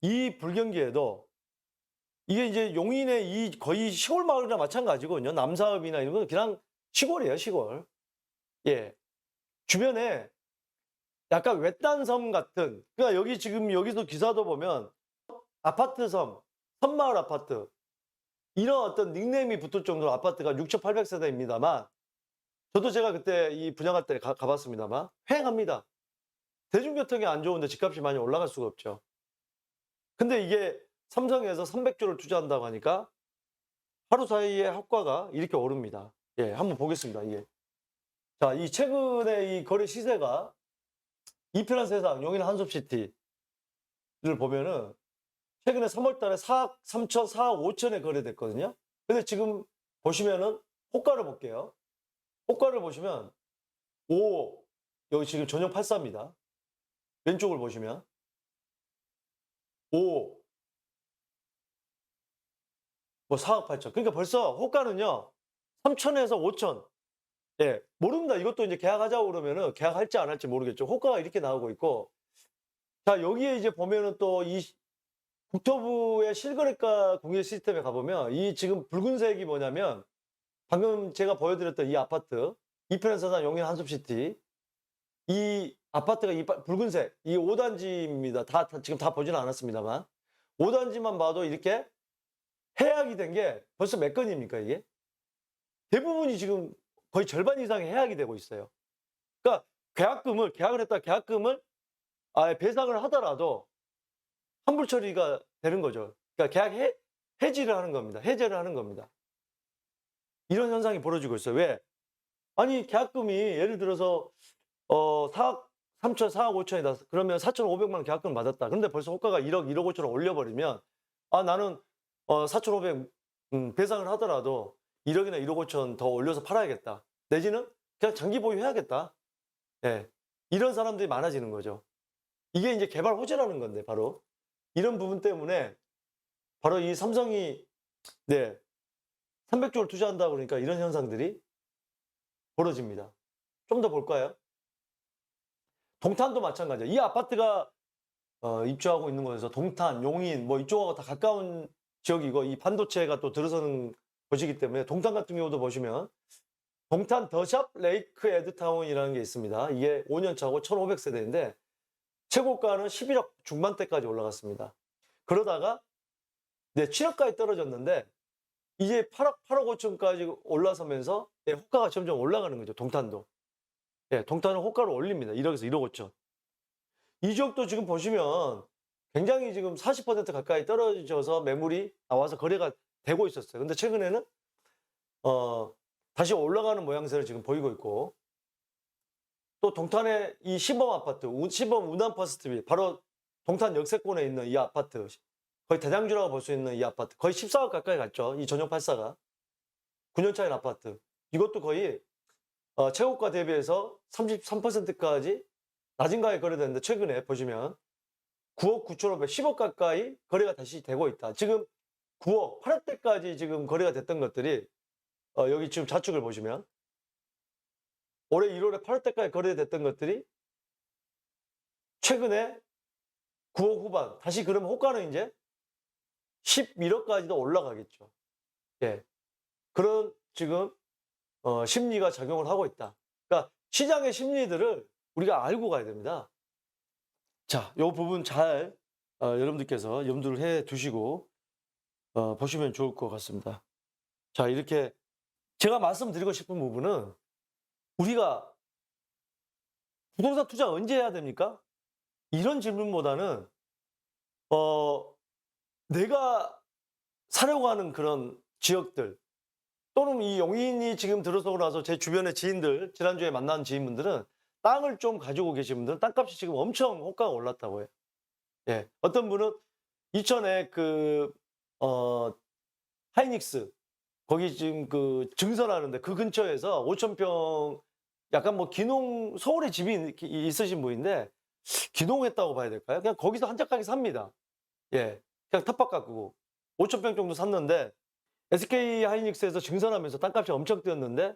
이 불경기에도 이게 이제 용인의 이 거의 시골 마을이나 마찬가지거든요. 남사읍이나 이런 건 그냥 시골이에요, 시골. 예. 주변에 약간 외딴 섬 같은, 그러니까 여기 지금 여기서 기사도 보면 아파트 섬, 섬마을 아파트, 이런 어떤 닉네임이 붙을 정도로 아파트가 6,800세대입니다만, 저도 제가 그때 이 분양할 때 가봤습니다만 휑합니다. 대중교통이 안 좋은데 집값이 많이 올라갈 수가 없죠. 근데 이게 삼성에서 300조를 투자한다고 하니까 하루 사이에 호가가 이렇게 오릅니다. 예, 한번 보겠습니다, 이게. 자, 이 최근에 이 거래 시세가 이편한 세상 용인 한숲시티를 보면은 최근에 3월 달에 4억 3천, 4억 5천에 거래됐거든요. 근데 지금 보시면은 호가를 볼게요. 호가를 보시면 5억, 여기 지금 전용 84입니다. 왼쪽을 보시면 5억, 뭐 4억 8천. 그러니까 벌써 호가는요, 3천에서 5천. 예, 모릅니다. 이것도 이제 계약하자고 그러면은 계약할지 안 할지 모르겠죠. 호가가 이렇게 나오고 있고. 자, 여기에 이제 보면은 또 이 국토부의 실거래가 공개 시스템에 가보면 이 지금 붉은색이 뭐냐면 방금 제가 보여드렸던 이 아파트, 이편산상 용인 한숲시티, 이 아파트가 이 붉은색, 이 5단지입니다. 지금 다 보지는 않았습니다만. 5단지만 봐도 이렇게 해약이 된 게 벌써 몇 건입니까, 이게? 대부분이 지금 거의 절반 이상이 해약이 되고 있어요. 그러니까 계약을 했다 계약금을 아예 배상을 하더라도 환불 처리가 되는 거죠. 그러니까 해지를 하는 겁니다. 해제를 하는 겁니다. 이런 현상이 벌어지고 있어요. 왜? 아니, 계약금이 예를 들어서 4억 3천, 4억 5천이다. 그러면 4,500만 원 계약금 받았다. 그런데 벌써 호가가 1억, 1억 5천을 올려버리면, 아, 나는 4,500 배상을 하더라도 1억이나 1억 5천 더 올려서 팔아야겠다. 내지는 그냥 장기 보유해야겠다. 예. 이런 사람들이 많아지는 거죠. 이게 이제 개발 호재라는 건데, 바로. 이런 부분 때문에 바로 이 삼성이, 네, 300조를 투자한다고 그러니까 이런 현상들이 벌어집니다. 좀 더 볼까요? 동탄도 마찬가지예요. 이 아파트가 입주하고 있는 곳에서 동탄, 용인 뭐 이쪽하고 다 가까운 지역이고, 이 반도체가 또 들어서는 곳이기 때문에 동탄 같은 경우도 보시면 동탄 더샵 레이크 에드타운이라는 게 있습니다. 이게 5년 차고 1,500세대인데 최고가는 11억 중반대까지 올라갔습니다. 그러다가 7억까지 떨어졌는데 이제 8억 5천까지 올라서면서 호가가 점점 올라가는 거죠. 동탄도. 예, 동탄은 호가를 올립니다. 1억에서 1억 5천. 이 지역도 지금 보시면 굉장히 지금 40% 가까이 떨어져서 매물이 나와서 거래가 되고 있었어요. 근데 최근에는 다시 올라가는 모양새를 지금 보이고 있고, 또 동탄의 이 시범 아파트, 시범 운암퍼스트빌, 바로 동탄 역세권에 있는 이 아파트, 거의 대장주라고 볼 수 있는 이 아파트, 거의 14억 가까이 갔죠. 이 전용 84가 9년 차인 아파트. 이것도 거의 최고가 대비해서 33%까지 낮은 가격에 거래됐는데 최근에 보시면 9억 9,500, 10억 가까이 거래가 다시 되고 있다. 지금 9억, 8억대까지 지금 거래가 됐던 것들이 여기 지금 좌측을 보시면 올해 1월에 8억대까지 거래됐던 것들이 최근에 9억 후반, 다시 그러면 호가는 이제 11억까지도 올라가겠죠. 예. 그런 지금 심리가 작용을 하고 있다. 그러니까 시장의 심리들을 우리가 알고 가야 됩니다. 자, 요 부분 잘 여러분들께서 염두를 해 두시고 보시면 좋을 것 같습니다. 자, 이렇게 제가 말씀드리고 싶은 부분은, 우리가 부동산 투자 언제 해야 됩니까? 이런 질문보다는 내가 사려고 하는 그런 지역들, 또는 이 용인이 지금 들어서고 나서 제 주변의 지인들, 지난주에 만난 지인분들은 땅을 좀 가지고 계신 분들은 땅값이 지금 엄청 호가가 올랐다고 해요. 예. 어떤 분은 이천에 하이닉스, 거기 지금 증설하는데 그 근처에서 5,000평, 약간 뭐 서울에 집이 있으신 분인데 기농했다고 봐야 될까요? 그냥 거기서 한적하게 삽니다. 예. 그냥 텃밭 가꾸고 5,000평 정도 샀는데 SK 하이닉스에서 증설하면서 땅값이 엄청 뛰었는데,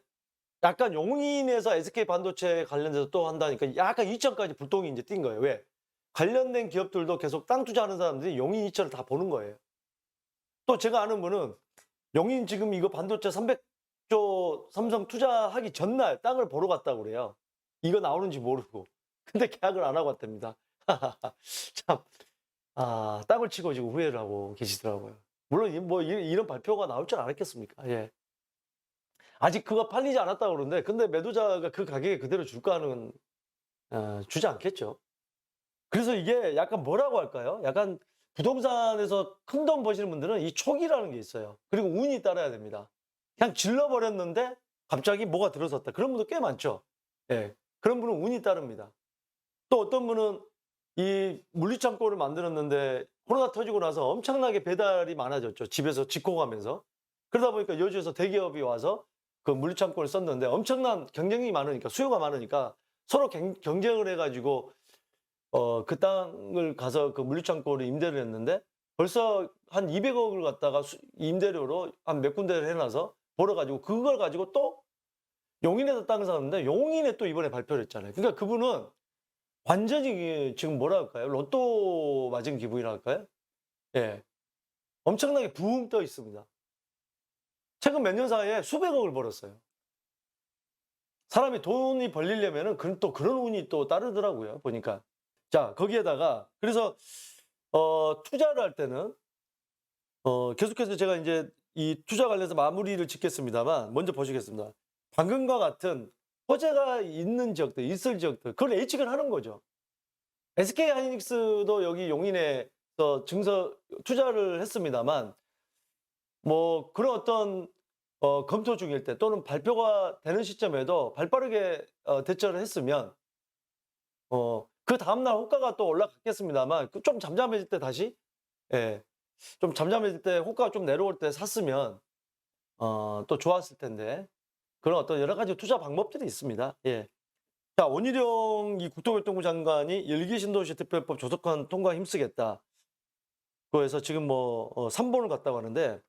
약간 용인에서 SK 반도체 관련돼서 또 한다니까 약간 2천까지 불똥이 이제 뛴 거예요. 왜? 관련된 기업들도 계속 땅 투자하는 사람들이 용인 이천을 다 보는 거예요. 또 제가 아는 분은 용인 지금 이거 반도체 300조 삼성 투자하기 전날 땅을 보러 갔다고 그래요. 이거 나오는지 모르고. 근데 계약을 안 하고 왔답니다. 참, 땅을 치고 지금 후회를 하고 계시더라고요. 물론 뭐 이런 발표가 나올 줄 알았겠습니까? 예. 아직 그거 팔리지 않았다고 그러는데, 근데 매도자가 그 가격에 그대로 줄까는 주지 않겠죠. 그래서 이게 약간 뭐라고 할까요? 약간 부동산에서 큰 돈 버시는 분들은 이 촉이라는 게 있어요. 그리고 운이 따라야 됩니다. 그냥 질러버렸는데 갑자기 뭐가 들어섰다. 그런 분도 꽤 많죠. 예. 그런 분은 운이 따릅니다. 또 어떤 분은 이 물류창고를 만들었는데 코로나 터지고 나서 엄청나게 배달이 많아졌죠. 집에서 직고 가면서. 그러다 보니까 여주에서 대기업이 와서 그 물류창고를 썼는데 엄청난 경쟁이 많으니까, 수요가 많으니까 서로 경쟁을 해가지고 그 땅을 가서 그 물류창고를 임대를 했는데 벌써 한 200억을 갖다가 임대료로 한 몇 군데를 해놔서 벌어가지고 그걸 가지고 또 용인에서 땅을 샀는데 용인에 또 이번에 발표를 했잖아요. 그러니까 그분은 완전히 지금 뭐라 할까요? 로또 맞은 기분이라 할까요? 예. 엄청나게 붕 떠 있습니다. 최근 몇 년 사이에 수백억을 벌었어요. 사람이 돈이 벌리려면은 또 그런 운이 또 따르더라고요. 보니까. 자, 거기에다가 그래서 투자를 할 때는 계속해서 제가 이제 이 투자 관련해서 마무리를 짓겠습니다만 먼저 보시겠습니다. 방금과 같은 호재가 있는 지역들, 있을 지역들, 그걸 예측을 하는 거죠. SK 하이닉스도 여기 용인에서 투자를 했습니다만 뭐 그런 어떤 검토 중일 때 또는 발표가 되는 시점에도 발빠르게 대처를 했으면 그 다음날 호가가 또 올라갔겠습니다만 좀 잠잠해질 때 다시, 예, 좀 잠잠해질 때 호가가 좀 내려올 때 샀으면 또 좋았을 텐데 그런 어떤 여러 가지 투자 방법들이 있습니다. 예. 자, 원희룡 이 국토교통부 장관이 일기신도시 특별법 조속한 통과 힘쓰겠다. 그래서 지금 뭐 3번을 갔다고 하는데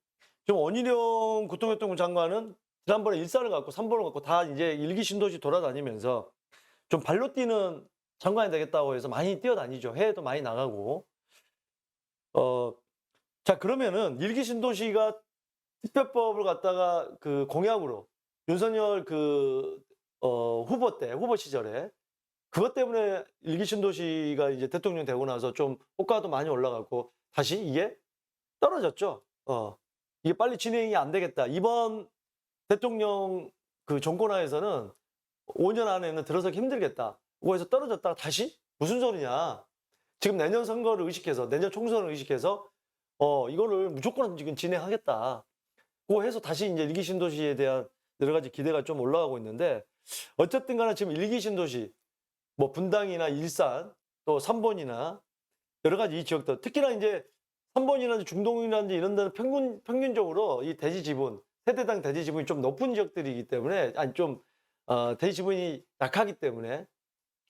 지금 원희룡 국토교통부 장관은 지난번에 일사를 갖고 3번을 갖고 다 이제 일기신도시 돌아다니면서 좀 발로 뛰는 장관이 되겠다고 해서 많이 뛰어다니죠. 해외도 많이 나가고. 자, 그러면은 일기신도시가 특별법을 갖다가 그 공약으로 윤석열 후보 시절에 그것 때문에 일기신도시가 이제 대통령 되고 나서 좀 호가도 많이 올라갔고 다시 이게 떨어졌죠. 이게 빨리 진행이 안 되겠다. 이번 대통령 그 정권하에서는 5년 안에는 들어서기 힘들겠다. 그거에서 떨어졌다가 다시 무슨 소리냐. 지금 내년 선거를 의식해서, 내년 총선을 의식해서 이거를 무조건 지금 진행하겠다. 그거 해서 다시 이제 일기 신도시에 대한 여러 가지 기대가 좀 올라가고 있는데 어쨌든 간에 지금 일기 신도시, 뭐 분당이나 일산, 또 삼본이나 여러 가지 이 지역들, 특히나 이제 삼본이라든지 중동이라든지 이런 데는 평균적으로 이 대지 지분, 세대당 대지 지분이 좀 높은 지역들이기 때문에, 대지 지분이 약하기 때문에,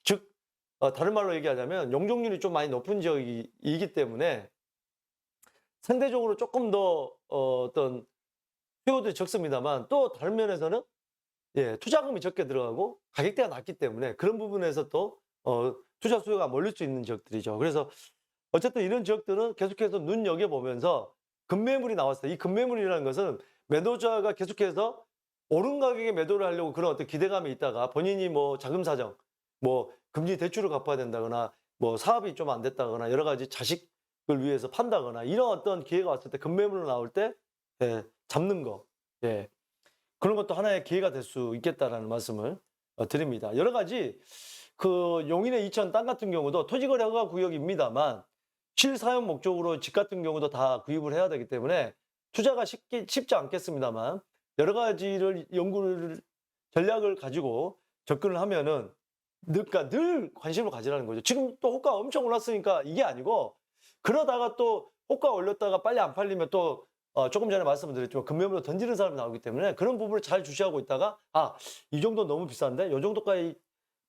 즉, 다른 말로 얘기하자면 용적률이 좀 많이 높은 지역이기 때문에 상대적으로 조금 더 어떤 수요도 적습니다만 또 다른 면에서는 예, 투자금이 적게 들어가고 가격대가 낮기 때문에 그런 부분에서 또 투자 수요가 몰릴 수 있는 지역들이죠. 그래서 어쨌든 이런 지역들은 계속해서 눈여겨보면서 급매물이 나왔어요. 이 급매물이라는 것은 매도자가 계속해서 오른 가격에 매도를 하려고 그런 어떤 기대감이 있다가 본인이 뭐 자금 사정, 뭐 금리 대출을 갚아야 된다거나 뭐 사업이 좀 안 됐다거나 여러 가지 자식을 위해서 판다거나 이런 어떤 기회가 왔을 때 급매물로 나올 때 예, 잡는 거, 예, 그런 것도 하나의 기회가 될 수 있겠다라는 말씀을 드립니다. 여러 가지 그 용인의 이천 땅 같은 경우도 토지거래 허가 구역입니다만 실사용 목적으로 집 같은 경우도 다 구입을 해야 되기 때문에 투자가 쉽지 않겠습니다만 여러 가지를 전략을 가지고 접근을 하면은 그러니까 늘 관심을 가지라는 거죠. 지금 또 호가 엄청 올랐으니까 이게 아니고 그러다가 또 호가 올렸다가 빨리 안 팔리면 또 조금 전에 말씀드렸지만 금매물로 던지는 사람이 나오기 때문에 그런 부분을 잘 주시하고 있다가 이 정도 너무 비싼데 이 정도까지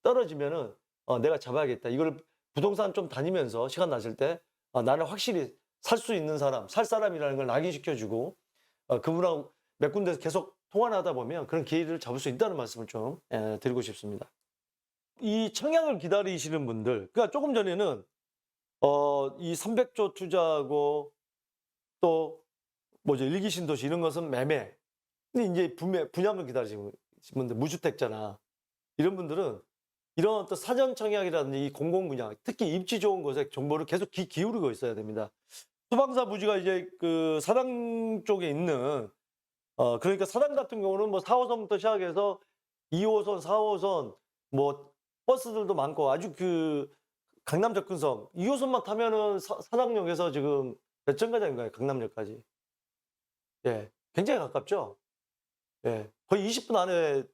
떨어지면은 내가 잡아야겠다. 이걸 부동산 좀 다니면서 시간 나실 때 나는 확실히 살 수 있는 사람, 살 사람이라는 걸 낙인시켜주고 그분하고 몇 군데서 계속 통화를 하다 보면 그런 기회를 잡을 수 있다는 말씀을 좀 드리고 싶습니다. 이 청약을 기다리시는 분들, 그러니까 조금 전에는 이 300조 투자하고 또 뭐죠? 일기 신도시 이런 것은 매매. 근데 인제 분양을 기다리시는 분들 무주택자나 이런 분들은 이런 어떤 사전 청약이라든지 이 공공 분양, 특히 입지 좋은 곳에 정보를 계속 기울이고 있어야 됩니다. 소방사 부지가 이제 그 사당 쪽에 있는 그러니까 사당 같은 경우는 뭐 4 호선부터 시작해서 2 호선, 4 호선 뭐 버스들도 많고 아주 그 강남 접근성 2 호선만 타면은 사당역에서 지금 몇 정거장인가요? 강남역까지. 예. 굉장히 가깝죠? 예. 거의 20분 안에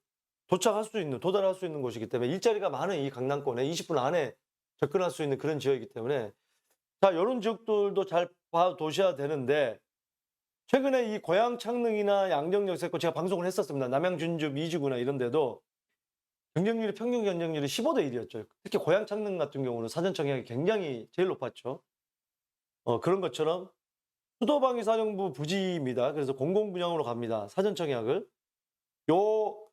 도달할 수 있는 곳이기 때문에 일자리가 많은 이 강남권에 20분 안에 접근할 수 있는 그런 지역이기 때문에 자 요런 지역들도 잘 봐 두셔야 되는데 최근에 이 고양 창릉이나 양정 역세권 제가 방송을 했었습니다. 남양 준주 미주구나 이런 데도 경쟁률이 평균 경쟁률이 15대 1이었죠. 특히 고양 창릉 같은 경우는 사전 청약이 굉장히 제일 높았죠. 그런 것처럼 수도방위 사령부 부지입니다. 그래서 공공 분양으로 갑니다. 사전 청약을. 요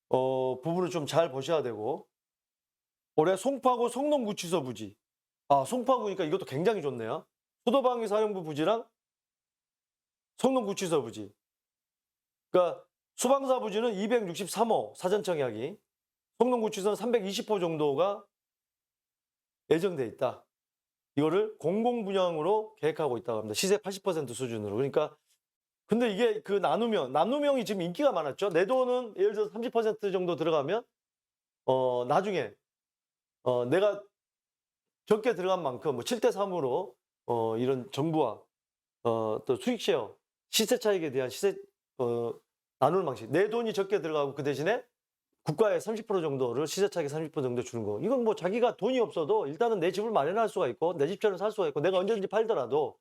부분을 좀 잘 보셔야 되고 올해 송파구 성동구치소 부지. 아 송파구니까 이것도 굉장히 좋네요. 수도방위 사령부 부지랑 성동구치소 부지. 그러니까 수방사 부지는 263호 사전 청약이 성동구치소는 320호 정도가 예정돼 있다. 이거를 공공 분양으로 계획하고 있다고 합니다. 시세 80% 수준으로. 그러니까 근데 이게 그 나누명이 지금 인기가 많았죠. 내 돈은 예를 들어서 30% 정도 들어가면 나중에 내가 적게 들어간 만큼 뭐 7대 3으로 이런 정부와 또 수익 쉐어, 시세 차익에 대한 나누는 방식. 내 돈이 적게 들어가고 그 대신에 국가의 30% 정도를 시세 차익의 30% 정도 주는 거. 이건 뭐 자기가 돈이 없어도 일단은 내 집을 마련할 수가 있고 내 집처럼 살 수가 있고 내가 언제든지 팔더라도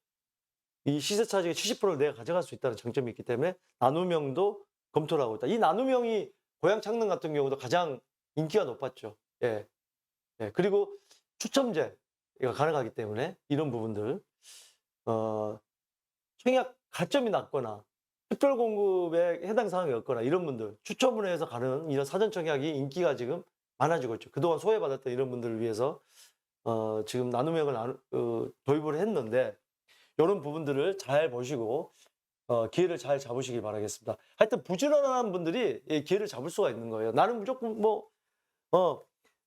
이 시세 차익의 70%를 내가 가져갈 수 있다는 장점이 있기 때문에 나누명도 검토를 하고 있다. 이 나누명이 고양 창릉 같은 경우도 가장 인기가 높았죠. 예. 예. 그리고 추첨제가 가능하기 때문에 이런 부분들 청약 가점이 낮거나 특별 공급에 해당 사항이 없거나 이런 분들 추첨을 해서 가는 이런 사전 청약이 인기가 지금 많아지고 있죠. 그동안 소외받았던 이런 분들을 위해서 지금 나눔형을 도입을 했는데 이런 부분들을 잘 보시고 기회를 잘 잡으시기 바라겠습니다. 하여튼 부지런한 분들이 이 기회를 잡을 수가 있는 거예요. 나는 무조건 뭐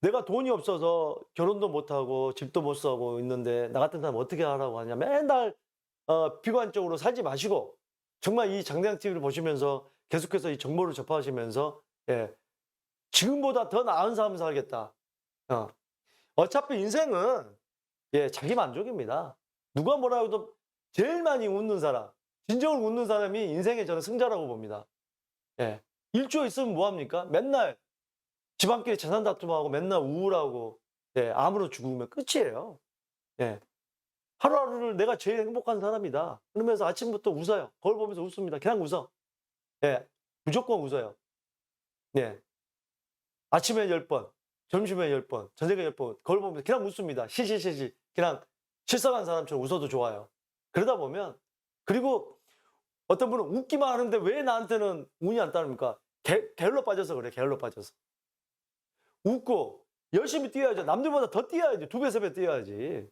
내가 돈이 없어서 결혼도 못하고 집도 못 사고 있는데 나 같은 사람 어떻게 하라고 하냐. 맨날 비관적으로 살지 마시고 정말 이 장대양 TV를 보시면서 계속해서 이 정보를 접하시면서 예, 지금보다 더 나은 삶을 살겠다. 어차피 인생은 예, 자기 만족입니다. 누가 뭐라 해도 제일 많이 웃는 사람, 진정으로 웃는 사람이 인생의 저는 승자라고 봅니다. 예. 1조 있으면 뭐합니까? 맨날 집안끼리 재산 다툼하고 맨날 우울하고 예, 암으로 죽으면 끝이에요. 예. 하루하루를 내가 제일 행복한 사람이다. 그러면서 아침부터 웃어요. 거울 보면서 웃습니다. 그냥 웃어. 예. 무조건 웃어요. 예. 아침에 10번, 점심에 10번, 저녁에 10번, 거울 보면서 그냥 웃습니다. 시시시시. 그냥 실성한 사람처럼 웃어도 좋아요. 그러다 보면, 그리고 어떤 분은 웃기만 하는데 왜 나한테는 운이 안 따릅니까? 게을러 빠져서 그래, 게을러 빠져서. 웃고, 열심히 뛰어야죠. 남들보다 더 뛰어야지. 2배, 3배 뛰어야지.